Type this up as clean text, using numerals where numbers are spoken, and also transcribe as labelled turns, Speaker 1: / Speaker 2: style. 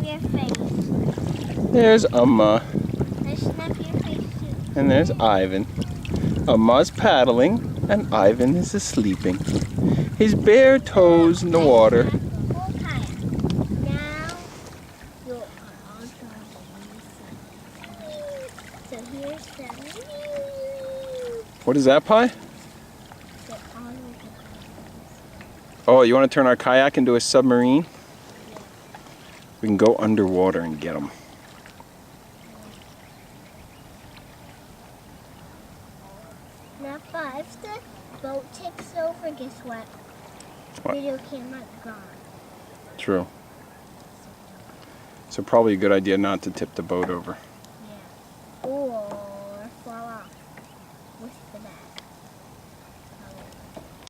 Speaker 1: your face.
Speaker 2: There's Amma.
Speaker 1: Let's snap your face too.
Speaker 2: And there's Ivan. Amma's paddling, and Ivan is asleeping. His bare toes in the water.
Speaker 1: Whole kayak. Now you're all trying. So here's the.
Speaker 2: What is that, Pi? Oh, you want to turn our kayak into a submarine? We can go underwater and get them.
Speaker 1: Now, if the boat takes over, guess what?
Speaker 2: What?
Speaker 1: Video camera gone.
Speaker 2: True. So probably a good idea not to tip the boat over.
Speaker 1: Yeah. Or